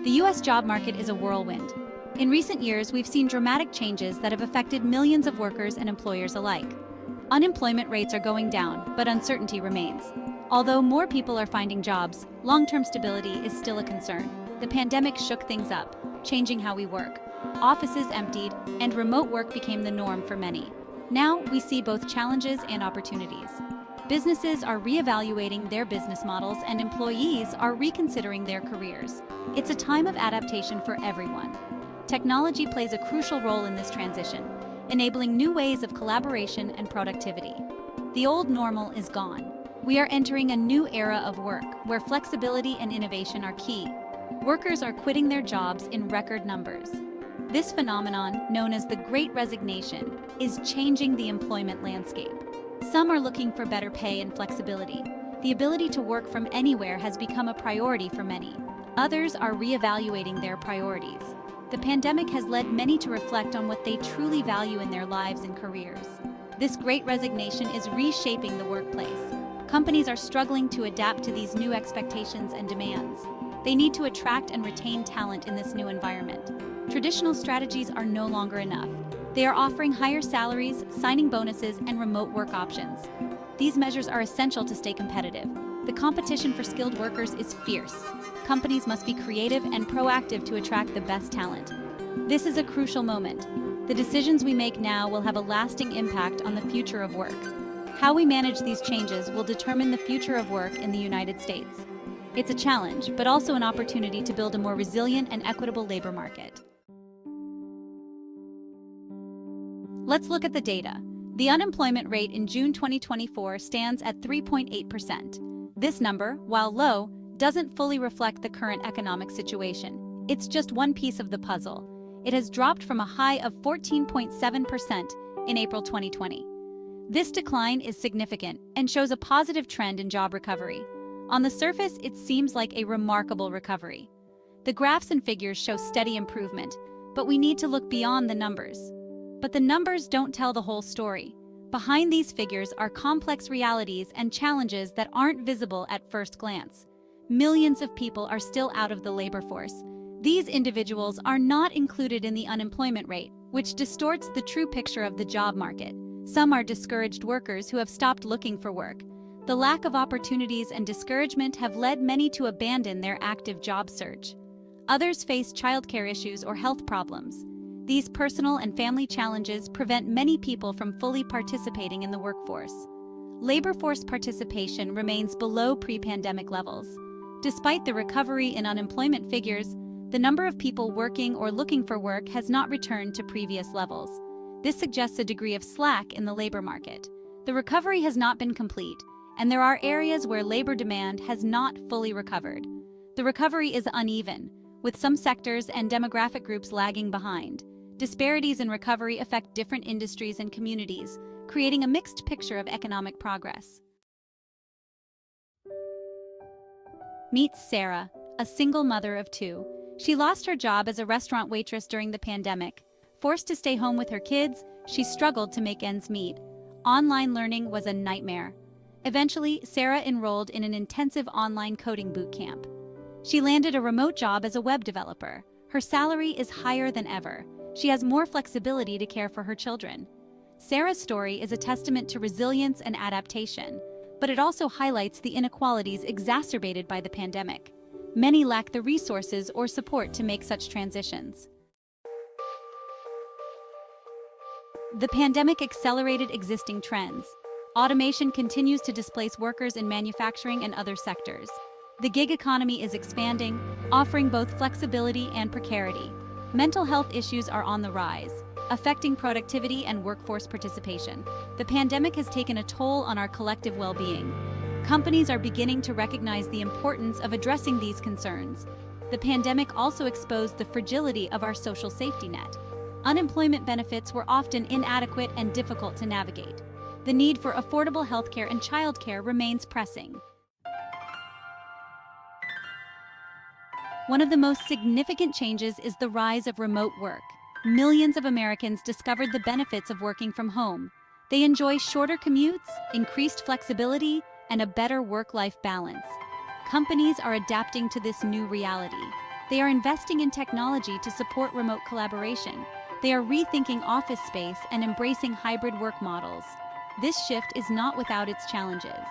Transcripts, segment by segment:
The US job market is a whirlwind. In recent years, we've seen dramatic changes that have affected millions of workers and employers alike. Unemployment rates are going down, but uncertainty remains. Although more people are finding jobs, long-term stability is still a concern. The pandemic shook things up, changing how we work. Offices emptied, and remote work became the norm for many. Now, we see both challenges and opportunities. Businesses are reevaluating their business models and employees are reconsidering their careers. It's a time of adaptation for everyone. Technology plays a crucial role in this transition, enabling new ways of collaboration and productivity. The old normal is gone. We are entering a new era of work, where flexibility and innovation are key. Workers are quitting their jobs in record numbers. This phenomenon, known as the Great Resignation, is changing the employment landscape. Some are looking for better pay and flexibility. The ability to work from anywhere has become a priority for many. Others are reevaluating their priorities. The pandemic has led many to reflect on what they truly value in their lives and careers. This Great Resignation is reshaping the workplace. Companies are struggling to adapt to these new expectations and demands. They need to attract and retain talent in this new environment. Traditional strategies are no longer enough. They are offering higher salaries, signing bonuses, and remote work options. These measures are essential to stay competitive. The competition for skilled workers is fierce. Companies must be creative and proactive to attract the best talent. This is a crucial moment. The decisions we make now will have a lasting impact on the future of work. How we manage these changes will determine the future of work in the United States. It's a challenge, but also an opportunity to build a more resilient and equitable labor market. Let's look at the data. The unemployment rate in June 2024 stands at 3.8%. This number, while low, doesn't fully reflect the current economic situation. It's just one piece of the puzzle. It has dropped from a high of 14.7% in April 2020. This decline is significant and shows a positive trend in job recovery. On the surface, it seems like a remarkable recovery. The graphs and figures show steady improvement, but we need to look beyond the numbers. But the numbers don't tell the whole story. Behind these figures are complex realities and challenges that aren't visible at first glance. Millions of people are still out of the labor force. These individuals are not included in the unemployment rate, which distorts the true picture of the job market. Some are discouraged workers who have stopped looking for work. The lack of opportunities and discouragement have led many to abandon their active job search. Others face childcare issues or health problems. These personal and family challenges prevent many people from fully participating in the workforce. Labor force participation remains below pre-pandemic levels. Despite the recovery in unemployment figures, the number of people working or looking for work has not returned to previous levels. This suggests a degree of slack in the labor market. The recovery has not been complete, and there are areas where labor demand has not fully recovered. The recovery is uneven, with some sectors and demographic groups lagging behind. Disparities in recovery affect different industries and communities, creating a mixed picture of economic progress. Meet Sarah, a single mother of two. She lost her job as a restaurant waitress during the pandemic. Forced to stay home with her kids, she struggled to make ends meet. Online learning was a nightmare. Eventually, Sarah enrolled in an intensive online coding boot camp. She landed a remote job as a web developer. Her salary is higher than ever. She has more flexibility to care for her children. Sarah's story is a testament to resilience and adaptation, but it also highlights the inequalities exacerbated by the pandemic. Many lack the resources or support to make such transitions. The pandemic accelerated existing trends. Automation continues to displace workers in manufacturing and other sectors. The gig economy is expanding, offering both flexibility and precarity. Mental health issues are on the rise, affecting productivity and workforce participation. The pandemic has taken a toll on our collective well-being. Companies are beginning to recognize the importance of addressing these concerns. The pandemic also exposed the fragility of our social safety net. Unemployment benefits were often inadequate and difficult to navigate. The need for affordable healthcare and childcare remains pressing. One of the most significant changes is the rise of remote work. Millions of Americans discovered the benefits of working from home. They enjoy shorter commutes, increased flexibility, and a better work-life balance. Companies are adapting to this new reality. They are investing in technology to support remote collaboration. They are rethinking office space and embracing hybrid work models. This shift is not without its challenges.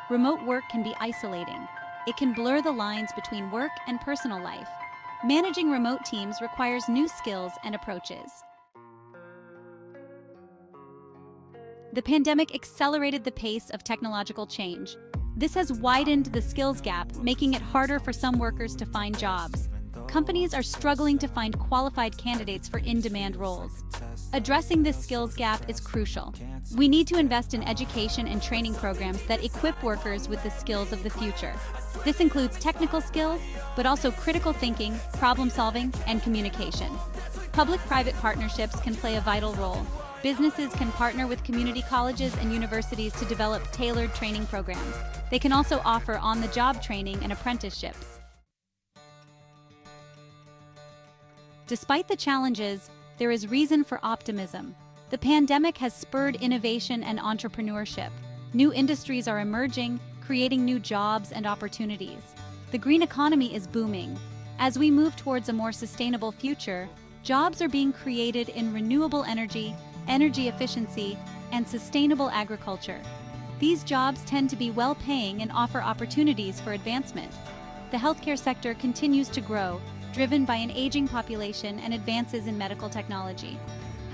Remote work can be isolating. It can blur the lines between work and personal life. Managing remote teams requires new skills and approaches. The pandemic accelerated the pace of technological change. This has widened the skills gap, making it harder for some workers to find jobs. Companies are struggling to find qualified candidates for in-demand roles. Addressing this skills gap is crucial. We need to invest in education and training programs that equip workers with the skills of the future. This includes technical skills, but also critical thinking, problem solving, and communication. Public-private partnerships can play a vital role. Businesses can partner with community colleges and universities to develop tailored training programs. They can also offer on-the-job training and apprenticeships. Despite the challenges, there is reason for optimism. The pandemic has spurred innovation and entrepreneurship. New industries are emerging, creating new jobs and opportunities. The green economy is booming. As we move towards a more sustainable future, jobs are being created in renewable energy, energy efficiency, and sustainable agriculture. These jobs tend to be well-paying and offer opportunities for advancement. The healthcare sector continues to grow, driven by an aging population and advances in medical technology.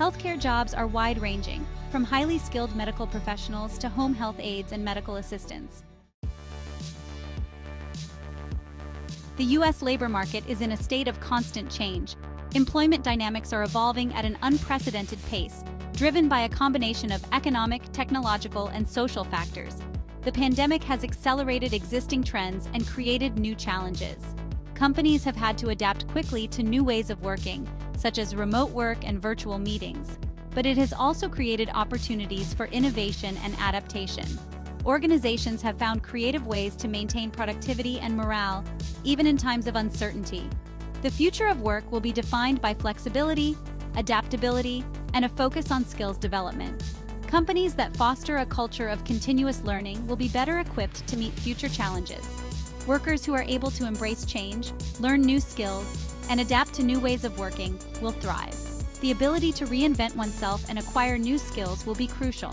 Healthcare jobs are wide-ranging, from highly skilled medical professionals to home health aides and medical assistants. The U.S. labor market is in a state of constant change. Employment dynamics are evolving at an unprecedented pace, driven by a combination of economic, technological, and social factors. The pandemic has accelerated existing trends and created new challenges. Companies have had to adapt quickly to new ways of working, such as remote work and virtual meetings, but it has also created opportunities for innovation and adaptation. Organizations have found creative ways to maintain productivity and morale, even in times of uncertainty. The future of work will be defined by flexibility, adaptability, and a focus on skills development. Companies that foster a culture of continuous learning will be better equipped to meet future challenges. Workers who are able to embrace change, learn new skills, and adapt to new ways of working will thrive. The ability to reinvent oneself and acquire new skills will be crucial.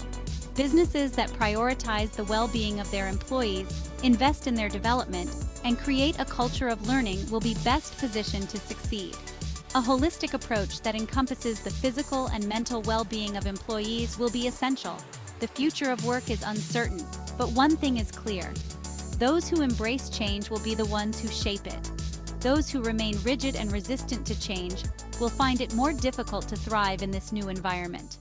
Businesses that prioritize the well-being of their employees, invest in their development, and create a culture of learning will be best positioned to succeed. A holistic approach that encompasses the physical and mental well-being of employees will be essential. The future of work is uncertain, but one thing is clear. Those who embrace change will be the ones who shape it. Those who remain rigid and resistant to change will find it more difficult to thrive in this new environment.